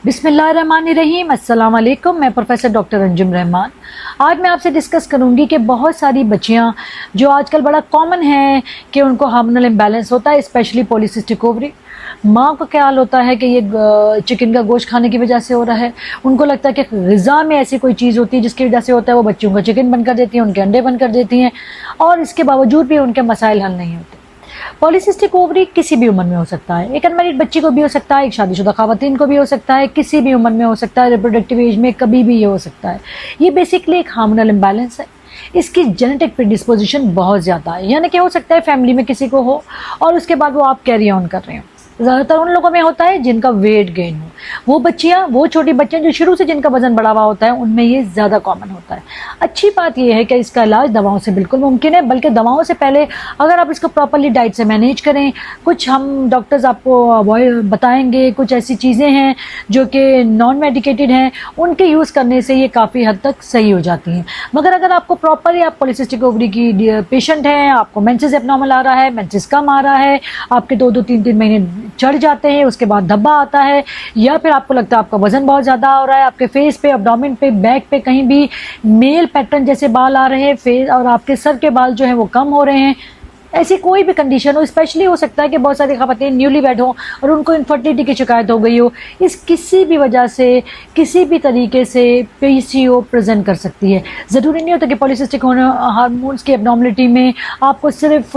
बिस्मिल्लाहिर्रहमानिर्रहीम, अस्सलाम वालेकुम। मैं प्रोफेसर डॉक्टर अंजुम रहमान। आज मैं आपसे डिस्कस करूंगी कि बहुत सारी बच्चियां जो आजकल बड़ा कॉमन है कि उनको हार्मोनल इम्बैलेंस होता है, स्पेशली पॉलीसिस्टिक ओवरी। माँ को ख्याल होता है कि ये चिकन का गोश्त खाने की वजह से हो रहा है। उनको लगता है कि ग़िज़ा में ऐसी कोई चीज़ होती है जिसकी वजह से होता है। वो बच्चों का चिकन बंद कर देती हैं, उनके अंडे बंद कर देती हैं, और इसके बावजूद भी उनके मसाइल हल नहीं होते। पॉलीसिस्टिक ओवरी किसी भी उम्र में हो सकता है। एक अनमैरिड बच्ची को भी हो सकता है, एक शादीशुदा ख़वातीन को भी हो सकता है, किसी भी उम्र में हो सकता है, रिप्रोडक्टिव एज में कभी भी ये हो सकता है। ये बेसिकली एक हार्मोनल इम्बैलेंस है। इसकी जेनेटिक प्रीडिस्पोजिशन बहुत ज़्यादा है, यानी कि हो सकता है फैमिली में किसी को हो और उसके बाद वो आप कैरी ऑन कर रहे हो। ज़्यादातर उन लोगों में होता है जिनका वेट गेन हो। वो बच्चियाँ, वो छोटी बच्चियाँ जो शुरू से जिनका वजन बढ़ा हुआ होता है, उनमें ये ज़्यादा कॉमन होता है। अच्छी बात यह है कि इसका इलाज दवाओं से बिल्कुल मुमकिन है, बल्कि दवाओं से पहले अगर आप इसको प्रॉपर्ली डाइट से मैनेज करें, कुछ हम डॉक्टर्स आपको अवॉइड बताएंगे, कुछ ऐसी चीज़ें हैं जो कि नॉन मेडिकेटेड हैं, उनके यूज़ करने से ये काफ़ी हद तक सही हो जाती हैं। मगर अगर आपको प्रॉपरली, आप पॉलीसिस्टिक ओवरी की पेशेंट हैं, आपको मेंसेस एब्नॉर्मल आ रहा है, मेंसेस कम आ रहा है, आपके 2-2 3-3 महीने चढ़ जाते हैं, उसके बाद धब्बा आता है, या फिर आपको लगता है आपका वजन बहुत ज़्यादा हो रहा है, आपके फेस पे, एब्डोमेन पे, बैक पे कहीं भी मेल पैटर्न जैसे बाल आ रहे हैं फेस, और आपके सर के बाल जो हैं वो कम हो रहे हैं, ऐसी कोई भी कंडीशन हो। स्पेशली हो सकता है कि बहुत सारी ख़वातीन न्यूली वेड हो और उनको इनफर्टिलिटी की शिकायत हो गई हो। इस किसी भी वजह से, किसी भी तरीके से पीसीओ प्रेजेंट कर सकती है। ज़रूरी नहीं होता कि पॉलीसिस्टिक हार्मोन्स की एब्नॉर्मलिटी में आपको सिर्फ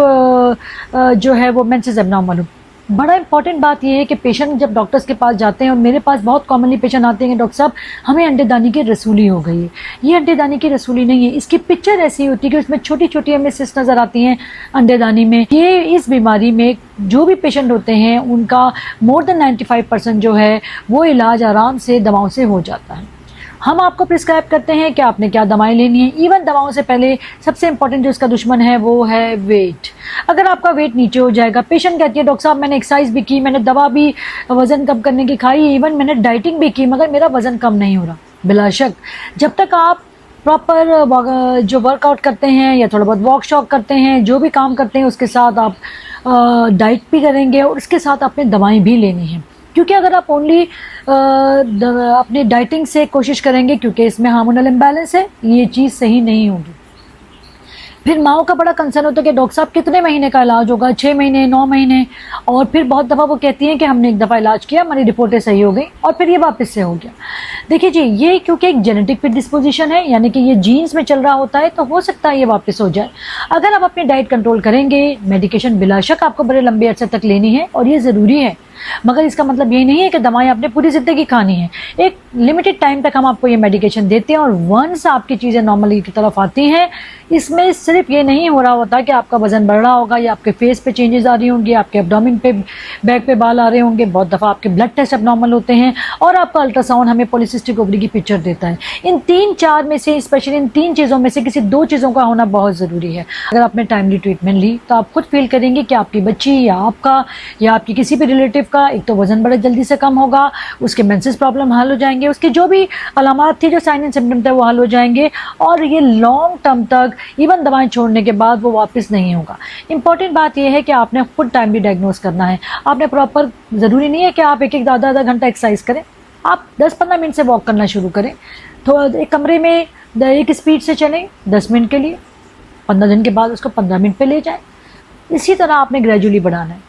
जो है वो मेंसेस एब्नॉर्मल हो। बड़ा इंपॉर्टेंट बात यह है कि पेशेंट जब डॉक्टर्स के पास जाते हैं, और मेरे पास बहुत कॉमनली पेशेंट आते हैं, डॉक्टर साहब हमें अंडेदानी की रसूली हो गई है। ये अंडेदानी की रसूली नहीं है, इसकी पिक्चर ऐसी होती है कि उसमें छोटी छोटी हमें सिस्ट नज़र आती हैं अंडेदानी में। ये इस बीमारी में जो भी पेशेंट होते हैं उनका मोर देन 95% जो है वो इलाज आराम से दवाओं से हो जाता है। हम आपको प्रिस्क्राइब करते हैं कि आपने क्या दवाएं लेनी है। इवन दवाओं से पहले सबसे इंपॉर्टेंट जो इसका दुश्मन है वो है वेट। अगर आपका वेट नीचे हो जाएगा, पेशेंट कहती है डॉक्टर साहब मैंने एक्सरसाइज भी की, मैंने दवा भी वज़न कम करने की खाई, इवन मैंने डाइटिंग भी की, मगर मेरा वज़न कम नहीं हो रहा। बिलाशक जब तक आप प्रॉपर जो वर्कआउट करते हैं या थोड़ा बहुत वॉक शॉक करते हैं, जो भी काम करते हैं उसके साथ आप डाइट भी करेंगे और उसके साथ आपने दवाएं भी लेनी हैं। क्योंकि अगर आप ओनली अपनी डाइटिंग से कोशिश करेंगे, क्योंकि इसमें हार्मोनल इम्बैलेंस है, ये चीज़ सही नहीं होगी। फिर माओ का बड़ा कंसर्न होता है कि डॉक्टर साहब कितने महीने का इलाज होगा, 6 महीने, 9 महीने, और फिर बहुत दफ़ा वो कहती हैं कि हमने एक दफ़ा इलाज किया, हमारी रिपोर्टें सही हो गई और फिर ये वापस से हो गया। देखिए जी, ये क्योंकि एक जेनेटिक प्रीडिस्पोजिशन है, यानी कि ये जीन्स में चल रहा होता है, तो हो सकता है ये वापस हो जाए। अगर आप अपनी डाइट कंट्रोल करेंगे, मेडिकेशन बिलाशक आपको बड़े लंबे अरसे तक लेनी है और ये ज़रूरी है, मगर इसका मतलब ये नहीं है कि दवाएं आपने पूरी ज़िंदगी खानी है। एक लिमिटेड टाइम तक हम आपको ये मेडिकेशन देते हैं, और वंस आपकी चीज़ें नॉर्मली की तरफ आती हैं, इसमें सिर्फ ये नहीं हो रहा होता कि आपका वजन बढ़ रहा होगा या आपके फेस पे चेंजेस आ रही होंगी, आपके एब्डोमेन पे, बैक पे बाल आ रहे होंगे, बहुत दफ़ा आपके ब्लड टेस्ट एब्नॉर्मल होते हैं, और आपका अल्ट्रासाउंड हमें पॉलीसिस्टिक ओवरी की पिक्चर देता है। इन 3-4 में से, स्पेशली इन 3 चीज़ों में से किसी 2 चीज़ों का होना बहुत ज़रूरी है। अगर आपने टाइमली ट्रीटमेंट ली तो आप खुद फील करेंगे कि आपकी बच्ची या आपका या आपकी किसी भी रिलेटिव का एक तो वजन बड़े जल्दी से कम होगा, उसके मेंसेस प्रॉब्लम हल हो जाएंगे, उसकी जो भी अलामात थी, जो साइन एंड सिम्टम थे, वो हल हो जाएंगे, और ये लॉन्ग टर्म तक इवन दवाएं छोड़ने के बाद वो वापस नहीं होगा। इंपॉर्टेंट बात यह है कि आपने खुद टाइमली डायग्नोज करना है। आपने प्रॉपर, ज़रूरी नहीं है कि आप एक आधा घंटा एक्सरसाइज करें, आप 10-15 मिनट से वॉक करना शुरू करें, थोड़ा एक कमरे में एक स्पीड से चलें 10 मिनट के लिए, 15 दिन के बाद उसको 15 मिनट पे ले जाएं। इसी तरह आपने ग्रेजुअली बढ़ाना है।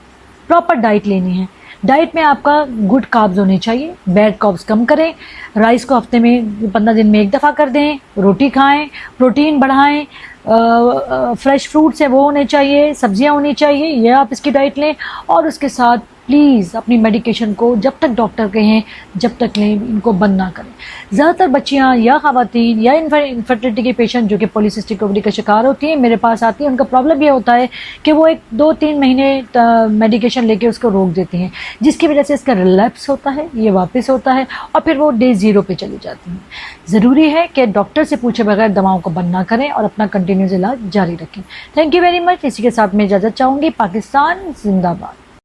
प्रॉपर डाइट लेनी है। डाइट में आपका गुड कार्ब्स होने चाहिए, बैड कार्ब्स कम करें। राइस को हफ्ते में 15 दिन में एक दफ़ा कर दें, रोटी खाएं, प्रोटीन बढ़ाएं, फ्रेश फ्रूट्स है वो होने चाहिए, सब्जियां होनी चाहिए, ये आप इसकी डाइट लें। और उसके साथ प्लीज़ अपनी मेडिकेशन को जब तक डॉक्टर कहें जब तक लें, इनको बंद ना करें। ज़्यादातर बच्चियां या ख़वातीन या इनफर्टिलिटी के पेशेंट जो कि पॉलीसिस्टिक ओवरी का शिकार होती हैं, मेरे पास आती हैं, उनका प्रॉब्लम ये होता है कि वो 1-2-3 महीने मेडिकेशन लेके उसको रोक देती हैं, जिसकी वजह से इसका रिलैप्स होता है, ये वापस होता है, और फिर वो डे 0 पे चली जाती हैं। ज़रूरी है कि डॉक्टर से पूछे बगैर दवाओं को बंद ना करें और अपना कंटिन्यूस इलाज जारी रखें। Thank you very much. इसी के साथ मैं इजाज़त चाहूँगी। पाकिस्तान जिंदाबाद।